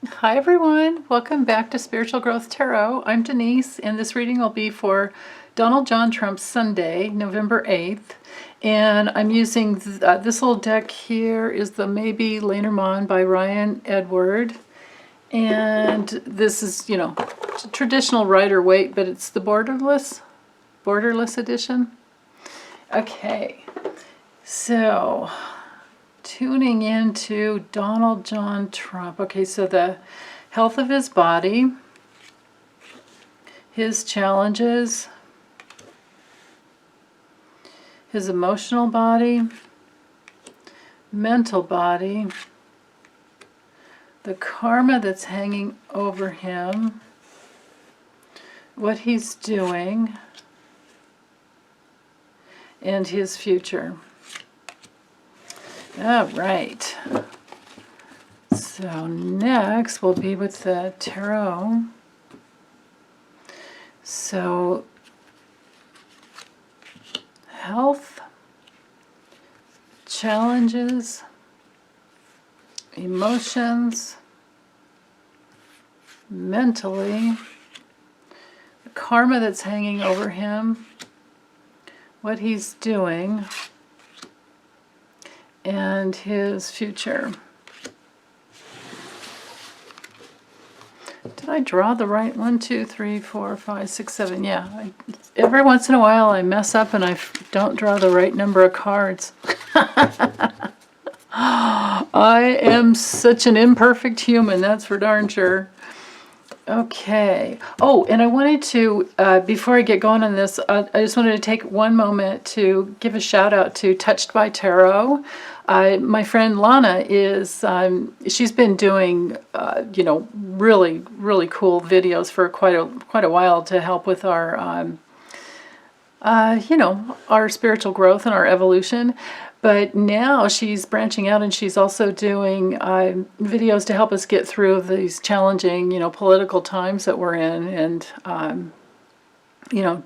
Hi everyone, welcome back to Spiritual Growth Tarot. I'm Denise, and this reading will be for Donald John Trump's Sunday, November 8th. And I'm using this little deck here is the Maybe Lenormand by Ryan Edward. And this is, traditional Rider Waite, but it's the Borderless edition. Okay, so tuning into Donald John Trump. Okay, so the health of his body, his challenges, his emotional body, mental body, the karma that's hanging over him, what he's doing, and his future. All right. So next we'll be with the tarot. So health, challenges, emotions, mentally, the karma that's hanging over him, what he's doing, and his future. Did I draw the right 1, 2, 3, 4, 5, 6, 7? Yeah. Every once in a while I mess up and I don't draw the right number of cards. I am such an imperfect human, that's for darn sure. Okay. Oh, and I wanted to, before I get going on this, I just wanted to take one moment to give a shout out to Touched by Tarot. My friend Lana is, she's been doing, really, really cool videos for quite a while to help with our, our spiritual growth and our evolution. But now she's branching out and she's also doing videos to help us get through these challenging, political times that we're in, and,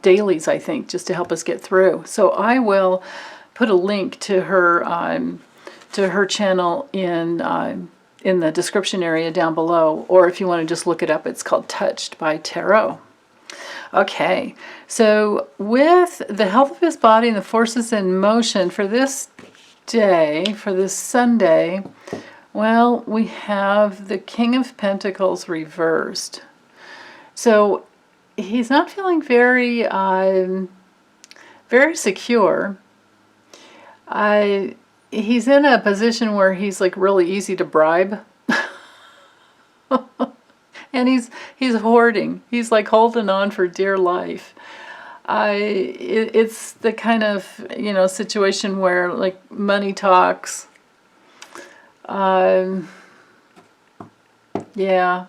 dailies, I think, just to help us get through. So I will put a link to her channel in the description area down below, or if you want to just look it up, it's called Touched by Tarot. Okay, so with the health of his body and the forces in motion for this day, for this Sunday, well, we have the King of Pentacles reversed. So he's not feeling very, very secure. He's in a position where he's like really easy to bribe. And he's hoarding. He's like holding on for dear life. It's the kind of, situation where like money talks. Yeah,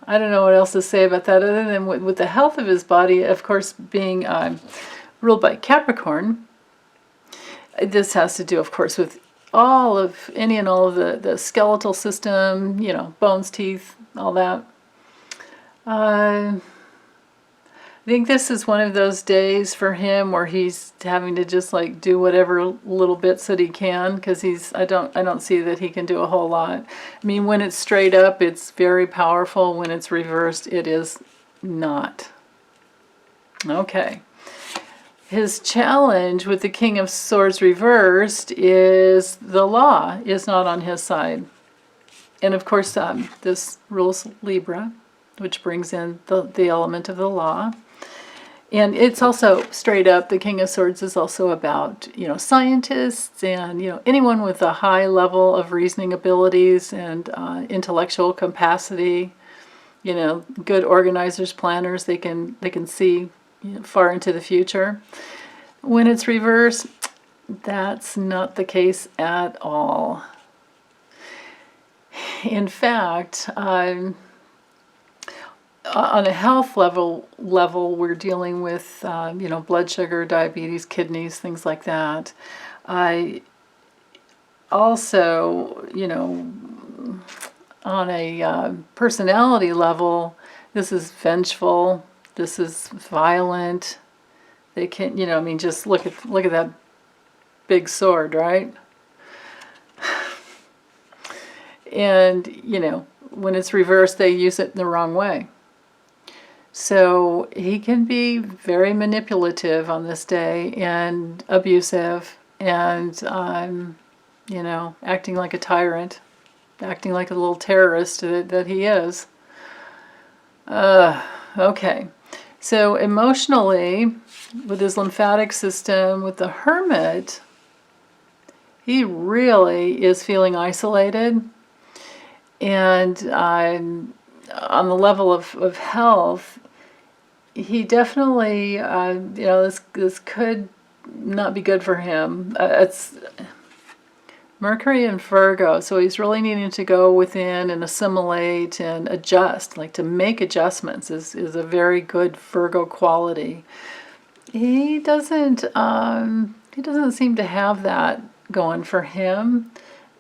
I don't know what else to say about that other than with the health of his body, of course, being ruled by Capricorn. This has to do, of course, with any and all of the skeletal system, bones, teeth, all that. I think this is one of those days for him where he's having to just like do whatever little bits that he can, because I don't see that he can do a whole lot. I mean, when it's straight up, it's very powerful. When it's reversed, it is not. Okay. His challenge with the King of Swords reversed is the law is not on his side. And of course, this rules Libra, which brings in the element of the law. And it's also straight up, the King of Swords is also about, scientists and, anyone with a high level of reasoning abilities and intellectual capacity, good organizers, planners, they can see far into the future. When it's reversed, that's not the case at all. In fact, on a health level, we're dealing with, blood sugar, diabetes, kidneys, things like that. I also, on a personality level, this is vengeful, this is violent. They can, just look at that big sword, right? And, when it's reversed, they use it in the wrong way. So he can be very manipulative on this day and abusive and, you know, acting like a tyrant, acting like a little terrorist that he is. Okay. So emotionally, with his lymphatic system, with the Hermit, he really is feeling isolated. And on the level of health, he definitely, you know, this could not be good for him. It's Mercury in Virgo, so he's really needing to go within and assimilate and adjust. Like to make adjustments is a very good Virgo quality. He doesn't seem to have that going for him.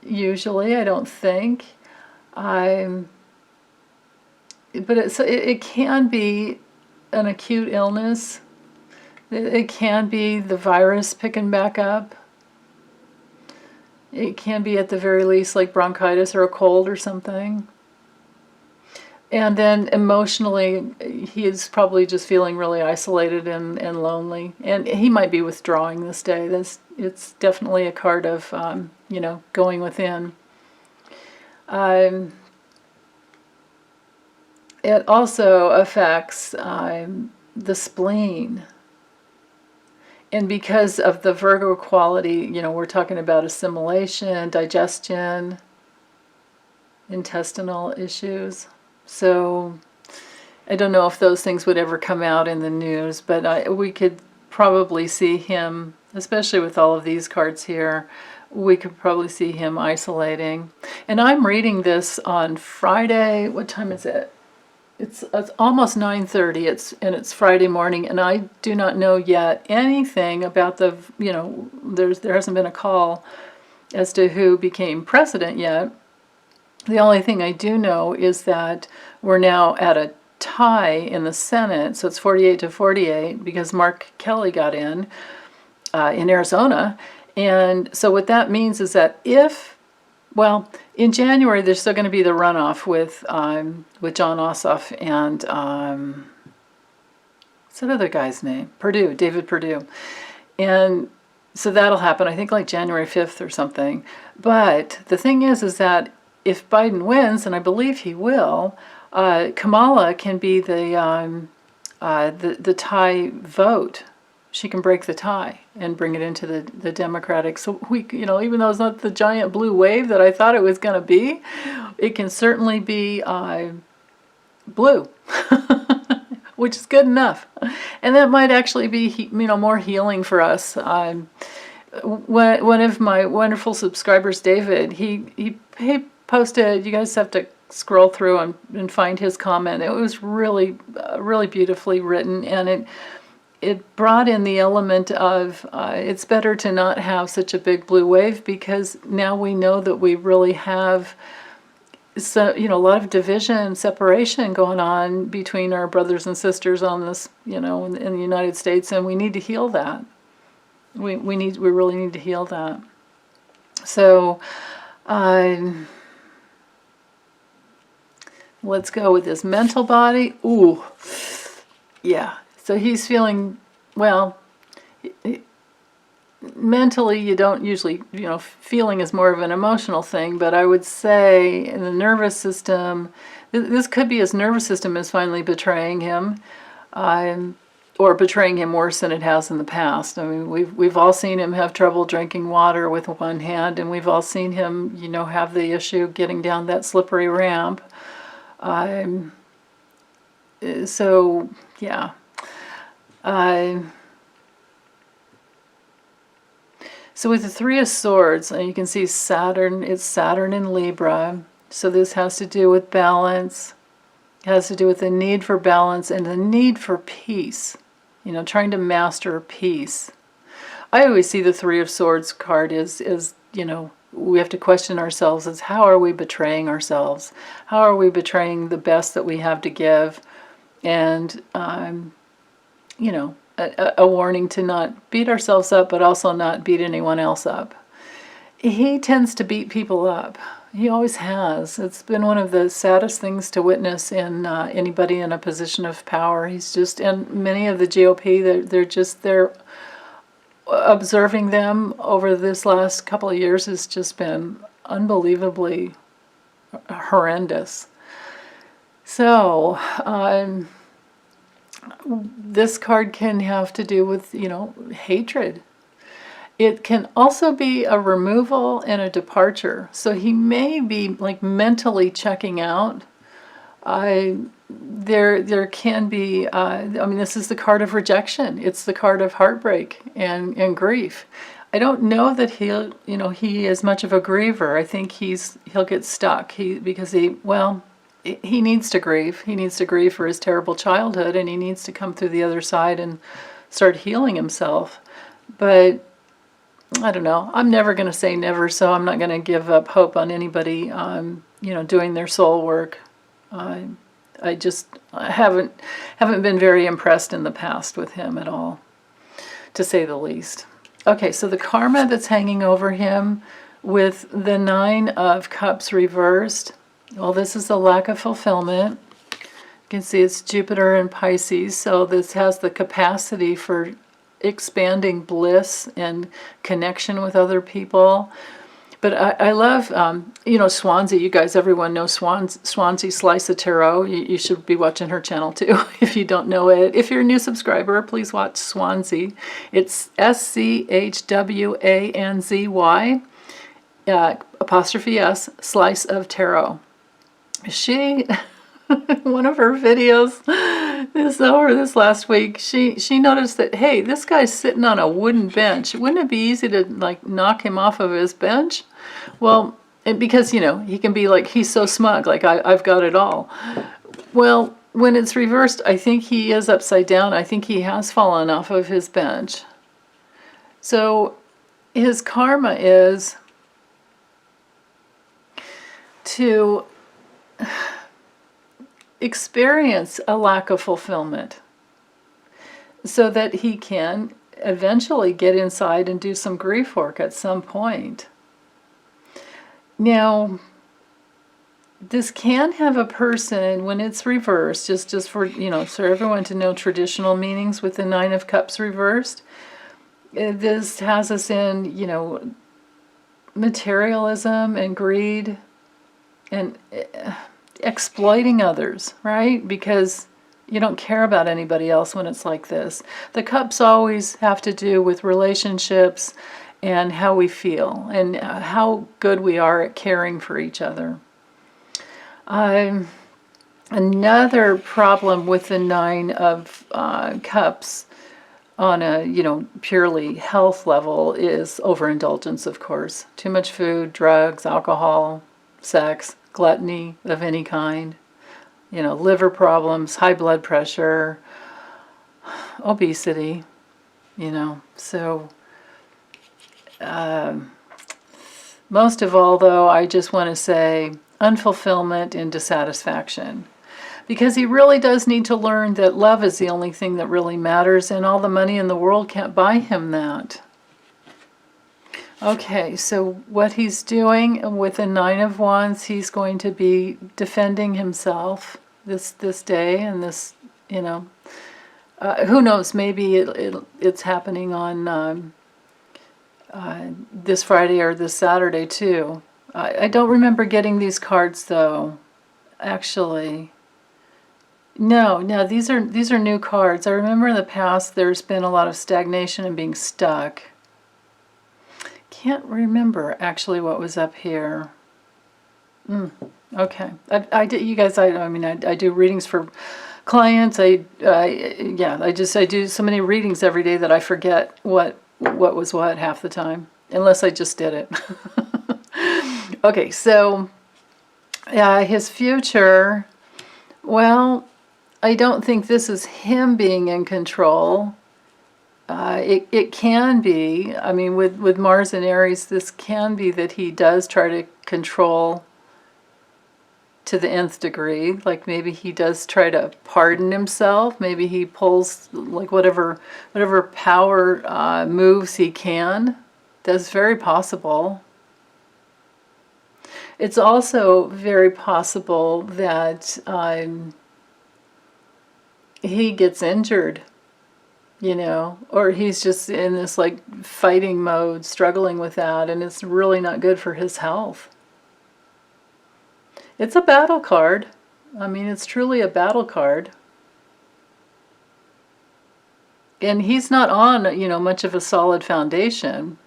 Usually, I don't think. But it can be an acute illness. It can be the virus picking back up. It can be at the very least like bronchitis or a cold or something. And then emotionally, he is probably just feeling really isolated and lonely. And he might be withdrawing this day. It's definitely a card of, you know, going within. It also affects the spleen. And because of the Virgo quality, you know, we're talking about assimilation, digestion, intestinal issues. So I don't know if those things would ever come out in the news, but we could probably see him, especially with all of these cards here, we could probably see him isolating. And I'm reading this on Friday. What time is it? It's almost 9:30. It's Friday morning, and I do not know yet anything about the, you know, there hasn't been a call as to who became president yet. The only thing I do know is that we're now at a tie in the Senate, so it's 48-48 because Mark Kelly got in Arizona. And so what that means is that well, in January there's still going to be the runoff with John Ossoff and what's that other guy's name? David Perdue. And so that'll happen, I think like January 5th or something. But the thing is that if Biden wins, and I believe he will, Kamala can be the tie vote. She can break the tie and bring it into the Democratic. So we, you know, even though it's not the giant blue wave that I thought it was going to be, it can certainly be blue, which is good enough. And that might actually be, you know, more healing for us. One of my wonderful subscribers, David, he posted, you guys have to scroll through and find his comment. It was really, really beautifully written, and it brought in the element of it's better to not have such a big blue wave, because now we know that we really have a lot of division, separation going on between our brothers and sisters on this, you know, in the United States, and we need to heal that. We really need to heal that. So let's go with his mental body. Ooh, yeah. So he's feeling, well, mentally you don't usually, you know, feeling is more of an emotional thing, but I would say in the nervous system, this could be his nervous system is finally betraying him, or betraying him worse than it has in the past. I mean, we've all seen him have trouble drinking water with one hand, and we've all seen him, you know, have the issue getting down that slippery ramp. So, yeah. So with the Three of Swords, and you can see Saturn, it's Saturn in Libra. So this has to do with balance. It has to do with the need for balance and the need for peace. You know, trying to master peace. I always see the Three of Swords card as you know, we have to question ourselves as how are we betraying ourselves? How are we betraying the best that we have to give? And, you know, a warning to not beat ourselves up, but also not beat anyone else up. he tends to beat people up. He always has. It's been one of the saddest things to witness in anybody in a position of power. He's just, and many of the GOP, they're observing them over this last couple of years has just been unbelievably horrendous. So, this card can have to do with, hatred. It can also be a removal and a departure. So he may be like mentally checking out. There can be, this is the card of rejection. It's the card of heartbreak and grief. I don't know that he is much of a griever. I think he'll get stuck because he needs to grieve. He needs to grieve for his terrible childhood, and he needs to come through the other side and start healing himself. But I don't know. I'm never going to say never, so I'm not going to give up hope on anybody, doing their soul work. I haven't been very impressed in the past with him at all, to say the least. Okay, so the karma that's hanging over him with the 9 of Cups reversed. Well, this is the lack of fulfillment. You can see it's Jupiter and Pisces, so this has the capacity for expanding bliss and connection with other people. But I love, Swansea. You guys, everyone knows Swansea Slice of Tarot. You should be watching her channel too if you don't know it. If you're a new subscriber, please watch Swansea. It's SCHWANZY, apostrophe S, Slice of Tarot. She, one of her videos over this last week, she noticed that, hey, this guy's sitting on a wooden bench. Wouldn't it be easy to knock him off of his bench? Well, because he can be like, he's so smug, like I've got it all. Well, when it's reversed, I think he is upside down. I think he has fallen off of his bench. So his karma is to experience a lack of fulfillment so that he can eventually get inside and do some grief work at some point. Now, this can have a person, when it's reversed, just for, for everyone to know traditional meanings with the 9 of Cups reversed, this has us in, materialism and greed and exploiting others, right? Because you don't care about anybody else when it's like this. The cups always have to do with relationships and how we feel and how good we are at caring for each other. Another problem with the 9 of Cups on a, purely health level is overindulgence, of course. Too much food, drugs, alcohol, sex, gluttony of any kind, liver problems, high blood pressure, obesity, So, most of all, though, I just want to say unfulfillment and dissatisfaction. Because he really does need to learn that love is the only thing that really matters, and all the money in the world can't buy him that. Okay, so what he's doing with the 9 of Wands, he's going to be defending himself this day, and this, who knows, maybe it's happening on this Friday or this Saturday too. I don't remember getting these cards though, actually. No, these are new cards. I remember in the past there's been a lot of stagnation and being stuck. Can't remember actually what was up here. Okay, I did, you guys. I do readings for clients. I do so many readings every day that I forget what was what half the time, unless I just did it. Okay, so his future. Well, I don't think this is him being in control. It can be, with Mars and Aries, this can be that he does try to control to the nth degree. Like maybe he does try to pardon himself. Maybe he pulls like whatever power moves he can. That's very possible. It's also very possible that he gets injured, you know, or he's just in this like fighting mode, struggling with that, and it's really not good for his health. It's a battle card. I mean, it's truly a battle card. And he's not on, you know, much of a solid foundation.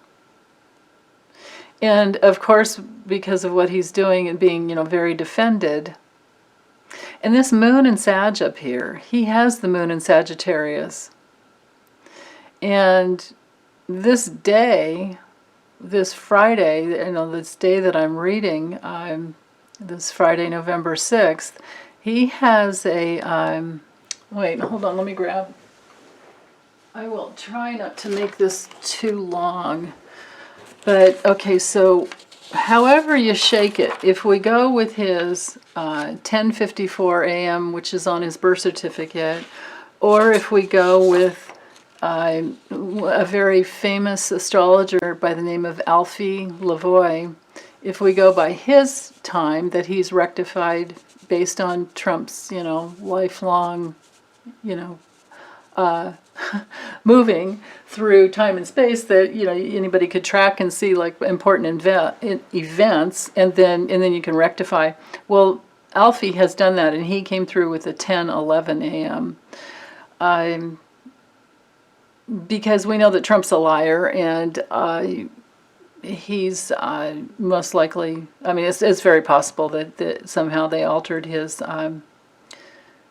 And of course, because of what he's doing and being, you know, very defended. And this moon in Sag up here, he has the moon in Sagittarius. And this day, this Friday, you know, this day that I'm reading, this Friday, November 6th, he has a, wait, hold on, let me grab. I will try not to make this too long. But, okay, so however you shake it, if we go with his 10:54 a.m., which is on his birth certificate, or if we go with a very famous astrologer by the name of Alfie Lavoie, if we go by his time that he's rectified based on Trump's, you know, lifelong, you know, moving through time and space that, you know, anybody could track and see like important events, and then you can rectify. Well, Alfie has done that, and he came through with a 10:11 a.m. Because we know that Trump's a liar, and he's most likely, I mean, it's very possible that somehow they altered his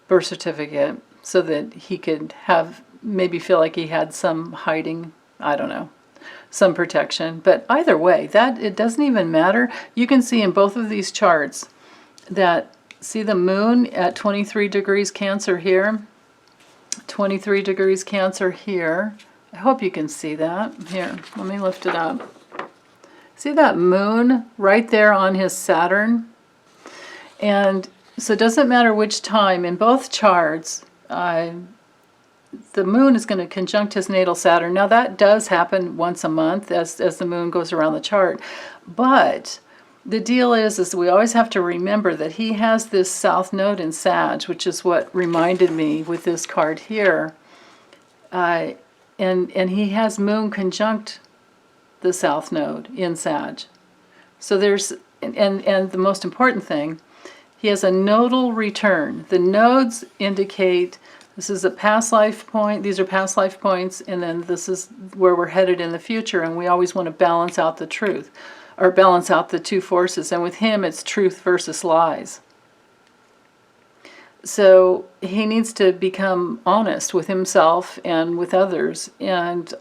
birth certificate so that he could have, maybe feel like he had some hiding, I don't know, some protection. But either way, that it doesn't even matter. You can see in both of these charts that, see the moon at 23 degrees Cancer here, 23 degrees Cancer here. I hope you can see that. Here, let me lift it up. See that moon right there on his Saturn? And so it doesn't matter which time in both charts, the moon is going to conjunct his natal Saturn. Now that does happen once a month as the moon goes around the chart. But the deal is we always have to remember that he has this south node in Sag, which is what reminded me with this card here. And he has moon conjunct the south node in Sag. So there's, and the most important thing, he has a nodal return. The nodes indicate this is a past life point, these are past life points, and then this is where we're headed in the future, and we always want to balance out the truth, or balance out the two forces, and with him it's truth versus lies. So he needs to become honest with himself and with others, and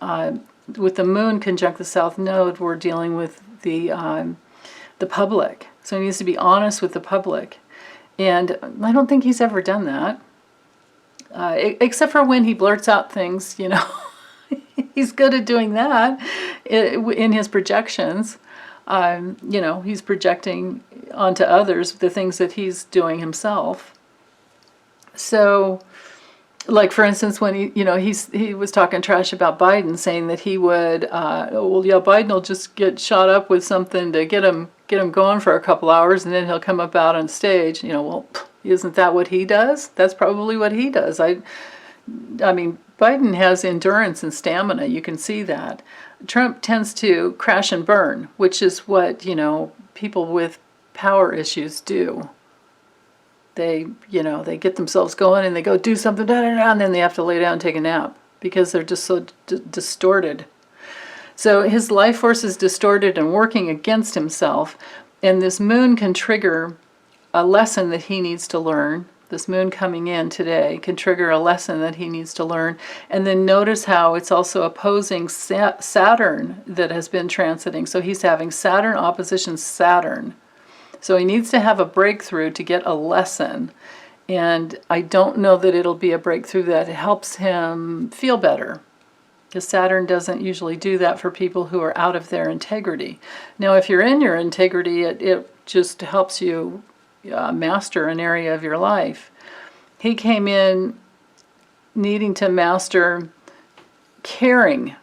with the moon conjunct the south node, we're dealing with the public. So he needs to be honest with the public, and I don't think he's ever done that. Except for when he blurts out things, you know. He's good at doing that in his projections. You know, he's projecting onto others the things that he's doing himself. So, like for instance, when he was talking trash about Biden, saying that he would, well, yeah, Biden will just get shot up with something to get him going for a couple hours, and then he'll come up out on stage. You know, well, isn't that what he does? That's probably what he does. I mean, Biden has endurance and stamina. You can see that. Trump tends to crash and burn, which is what, you know, people with power issues do. They, you know, they get themselves going and they go do something, and then they have to lay down and take a nap because they're just so distorted. So his life force is distorted and working against himself, and this moon can trigger a lesson that he needs to learn. This moon coming in today can trigger a lesson that he needs to learn. And then notice how it's also opposing Saturn that has been transiting. So he's having Saturn opposition Saturn. So he needs to have a breakthrough to get a lesson. And I don't know that it'll be a breakthrough that helps him feel better, because Saturn doesn't usually do that for people who are out of their integrity. Now, if you're in your integrity, it just helps you master an area of your life. He came in needing to master caring.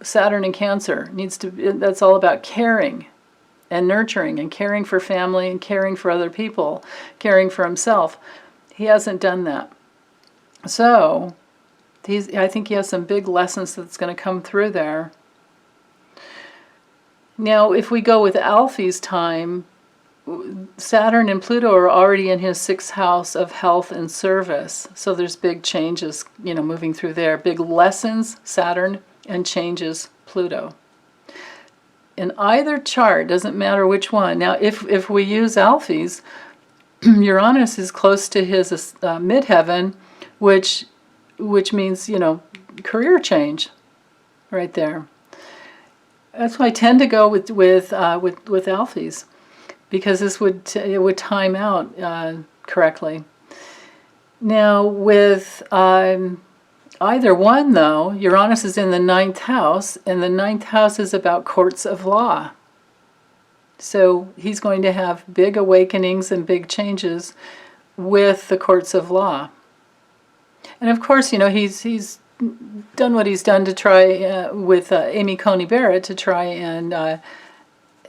Saturn in Cancer needs to, that's all about caring. and nurturing and caring for family and caring for other people, caring for himself. He hasn't done that. So I think he has some big lessons that's going to come through there. Now, if we go with Alfie's time, Saturn and Pluto are already in his 6th house of health and service. So there's big changes, moving through there. Big lessons, Saturn, and changes, Pluto. In either chart, doesn't matter which one. Now, if we use Alfie's, Uranus is close to his midheaven, which means, career change right there. That's why I tend to go with Alfie's, because this it would time out correctly. Now with either one, though, Uranus is in the 9th house, and the 9th house is about courts of law. So he's going to have big awakenings and big changes with the courts of law. And of course, he's done what he's done to try with Amy Coney Barrett to try and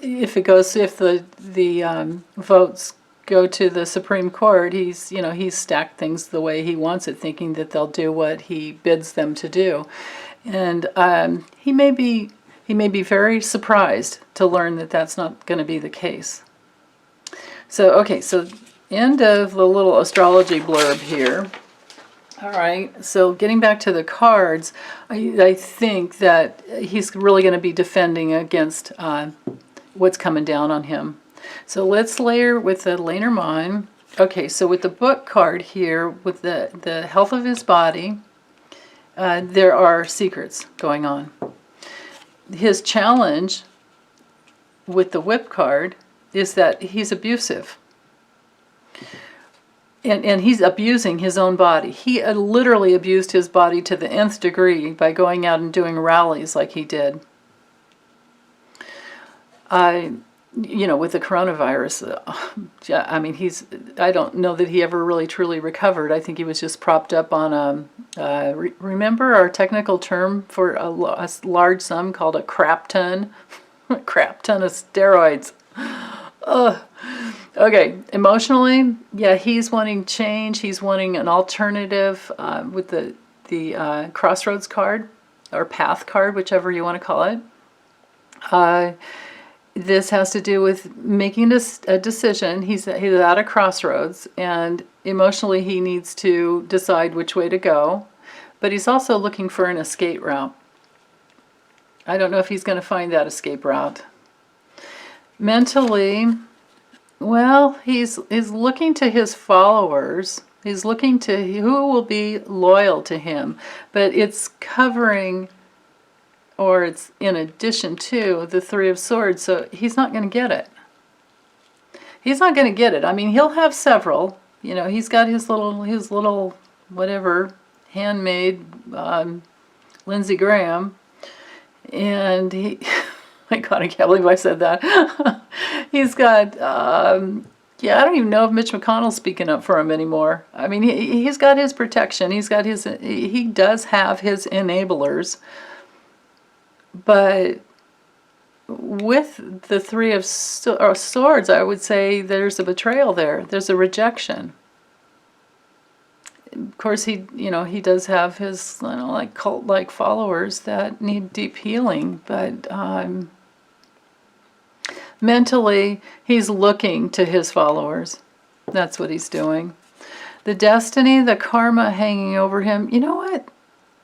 if the votes go to the Supreme Court, he's stacked things the way he wants it, thinking that they'll do what he bids them to do, and he may be very surprised to learn that that's not going to be the case. So okay, so end of the little astrology blurb here. All right, so getting back to the cards, I think that he's really going to be defending against what's coming down on him. So let's layer with the Lenormand. Okay, so with the book card here, with the health of his body, there are secrets going on. His challenge with the whip card is that he's abusive. And he's abusing his own body. He literally abused his body to the nth degree by going out and doing rallies like he did. With the coronavirus, I mean, I don't know that he ever really truly recovered. I think he was just propped up on remember our technical term for a large sum called a crap ton? A crap ton of steroids. Ugh. Okay, emotionally, yeah, he's wanting change. He's wanting an alternative with the crossroads card or path card, whichever you want to call it. This has to do with making a decision. He's at a crossroads, and emotionally he needs to decide which way to go. But he's also looking for an escape route. I don't know if he's going to find that escape route. Mentally, well, he's looking to his followers. He's looking to who will be loyal to him. But it's covering, or it's in addition to, the Three of Swords. So he's not going to get it. He's not going to get it. I mean, he'll have several. He's got his little whatever, handmade Lindsey Graham. And he... My God, I can't believe I said that. He's got, I don't even know if Mitch McConnell's speaking up for him anymore. I mean, he's got his protection. He does have his enablers. But with the Three of Swords, I would say there's a betrayal there. There's a rejection. Of course, he does have his, like cult-like followers that need deep healing, but mentally, he's looking to his followers. That's what he's doing. The destiny, the karma hanging over him. You know what?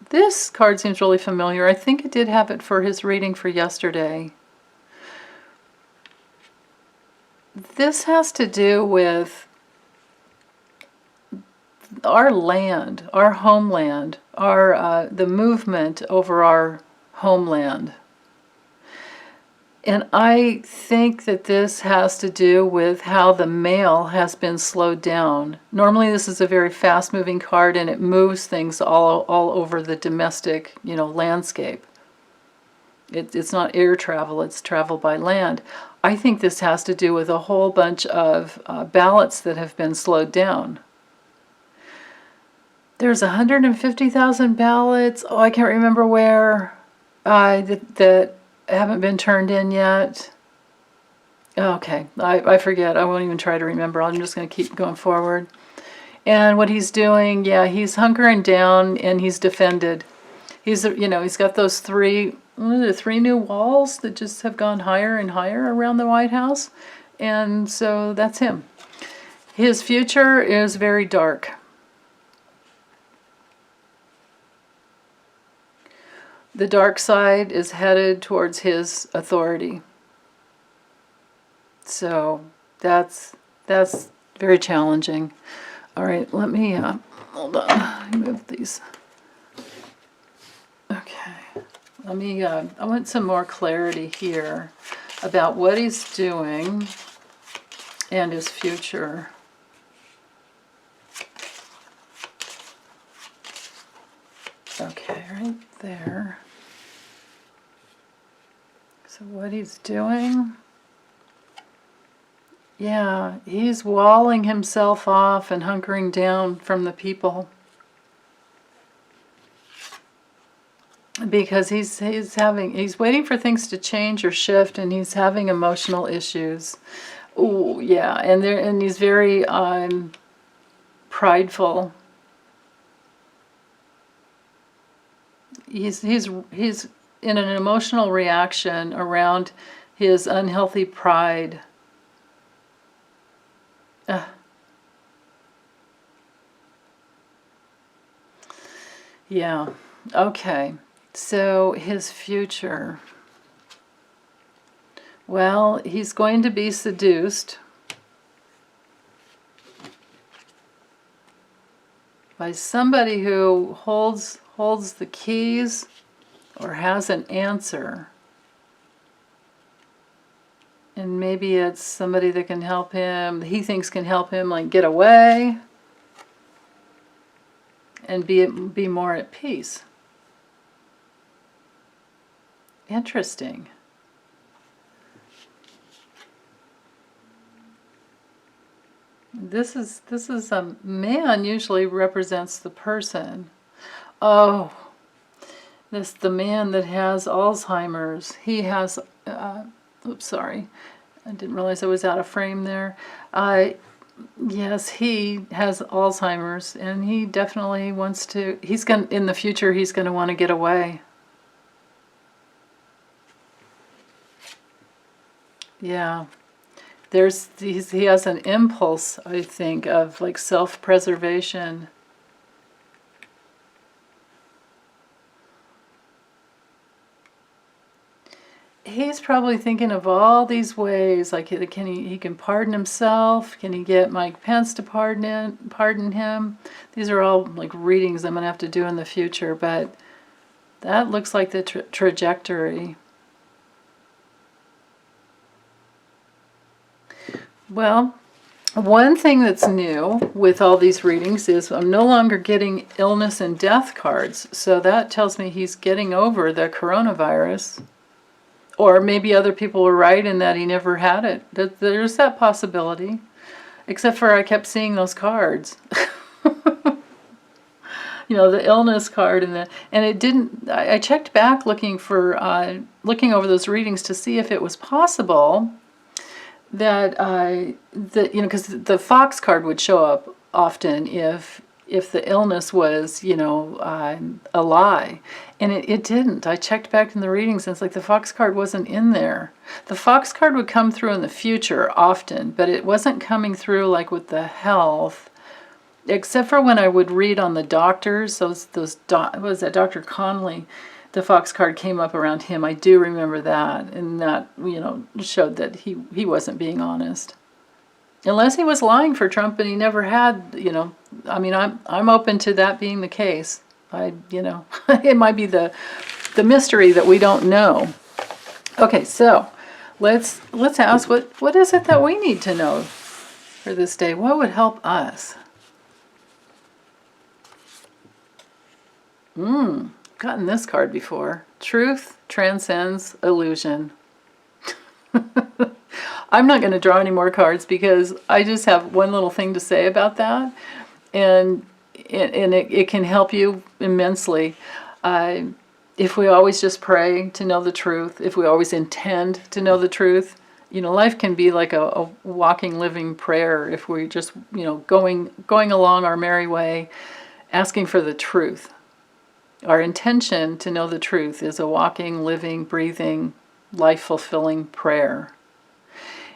This card seems really familiar. I think I did have it for his reading for yesterday. This has to do with our land, our homeland, the movement over our homeland. And I think that this has to do with how the mail has been slowed down. Normally this is a very fast-moving card, and it moves things all over the domestic, landscape. It's not air travel, it's travel by land. I think this has to do with a whole bunch of ballots that have been slowed down. There's 150,000 ballots. Oh, I can't remember where that haven't been turned in yet. Okay, I forget. I won't even try to remember. I'm just going to keep going forward. And what he's doing, yeah, he's hunkering down and he's defended. He's, he's got those three new walls that just have gone higher and higher around the White House. And so that's him. His future is very dark. The dark side is headed towards his authority. So that's very challenging. All right, let me hold on. Let me move these. Okay, let me. I want some more clarity here about what he's doing and his future. Okay, right there. So what he's doing. Yeah, he's walling himself off and hunkering down from the people. Because he's waiting for things to change or shift, and he's having emotional issues. Oh, yeah, and he's very prideful. He's in an emotional reaction around his unhealthy pride. Yeah, okay. So his future. Well, he's going to be seduced by somebody who holds the keys or has an answer. And maybe it's somebody that can help him, he thinks can help him like get away and be more at peace. Interesting. This is a man usually represents the person. Oh, the man that has Alzheimer's. He has oops, sorry. I didn't realize I was out of frame there. Yes, he has Alzheimer's, and he definitely wants to. In the future, he's going to want to get away. Yeah, he has an impulse, I think, of like self-preservation. He's probably thinking of all these ways, like he can pardon himself? Can he get Mike Pence to pardon him? These are all like readings I'm going to have to do in the future, but that looks like the trajectory. Well, one thing that's new with all these readings is I'm no longer getting illness and death cards, so that tells me he's getting over the coronavirus. Or maybe other people were right in that he never had it. There's that possibility. Except for I kept seeing those cards. The illness card and it didn't. I checked back looking over those readings to see if it was possible that because the Fox card would show up often if the illness was a lie, and it didn't. I checked back in the readings and it's like the Fox card wasn't in there. The Fox card would come through in the future often, but it wasn't coming through like with the health, except for when I would read on the doctors. What was that, Dr. Conley? The Fox card came up around him. I do remember that, and that showed that he wasn't being honest. Unless he was lying for Trump and he never had, I'm open to that being the case. It might be the mystery that we don't know. Okay, so let's ask what is it that we need to know for this day? What would help us? Gotten this card before. Truth transcends illusion. I'm not going to draw any more cards because I just have one little thing to say about that, and it can help you immensely. If we always just pray to know the truth, if we always intend to know the truth, life can be like a walking, living prayer if we just, going along our merry way, asking for the truth. Our intention to know the truth is a walking, living, breathing, life-fulfilling prayer.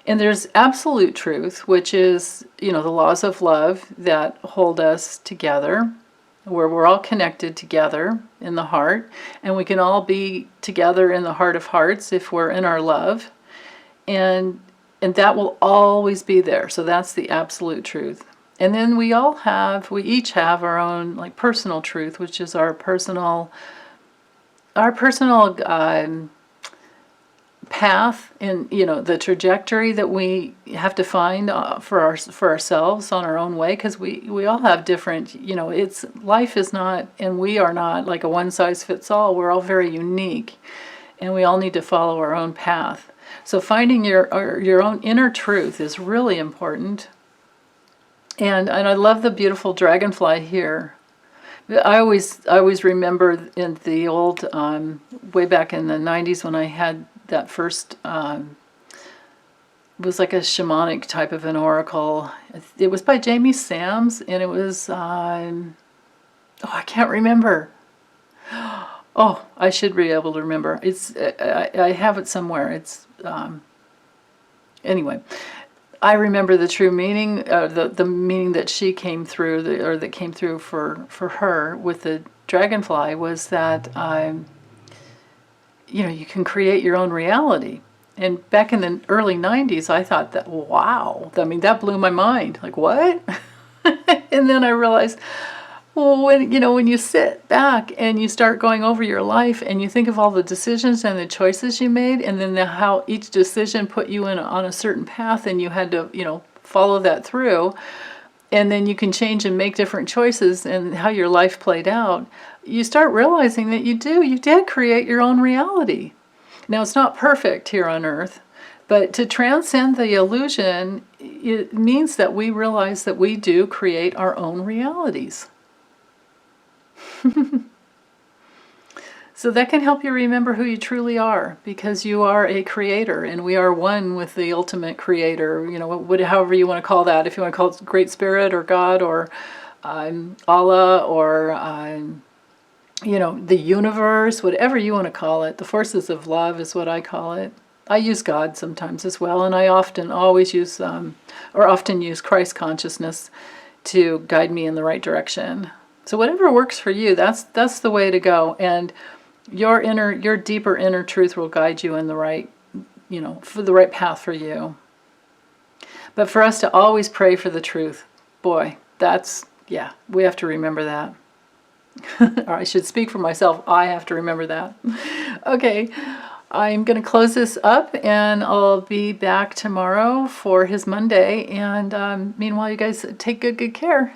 And there's absolute truth, which is, the laws of love that hold us together, where we're all connected together in the heart, and we can all be together in the heart of hearts if we're in our love, and that will always be there. So that's the absolute truth. And then we each have our own like personal truth, which is our personal path, and the trajectory that we have to find for ourselves on our own way, because we all have different, life is not, and we are not like a one size fits all. We're all very unique, and we all need to follow our own path. So finding your own inner truth is really important. And I love the beautiful dragonfly here. I always remember in the old way back in the 90s when I had that first, it was like a shamanic type of an oracle. It was by Jamie Sams, and it was, I can't remember. Oh, I should be able to remember. I have it somewhere. It's, anyway, I remember the true meaning, the meaning that she came through, that came through for her with the dragonfly, was that, you can create your own reality. And back in the early 90s, I thought that, wow, that blew my mind. Like, what? And then I realized, well, when you sit back and you start going over your life and you think of all the decisions and the choices you made, and then how each decision put you on a certain path, and you had to, follow that through, and then you can change and make different choices, and how your life played out, you start realizing that you did create your own reality. Now, it's not perfect here on Earth, but to transcend the illusion, it means that we realize that we do create our own realities. So that can help you remember who you truly are, because you are a creator, and we are one with the ultimate creator, however you want to call that. If you want to call it Great Spirit or God or Allah or the universe, whatever you want to call it. The forces of love is what I call it. I use God sometimes as well, and I often use Christ consciousness to guide me in the right direction. So whatever works for you, that's the way to go. And your deeper inner truth will guide you in the right, for the right path for you. But for us to always pray for the truth, boy, we have to remember that. Or I should speak for myself. I have to remember that. Okay, I'm going to close this up, and I'll be back tomorrow for his Monday. And meanwhile, you guys take good care.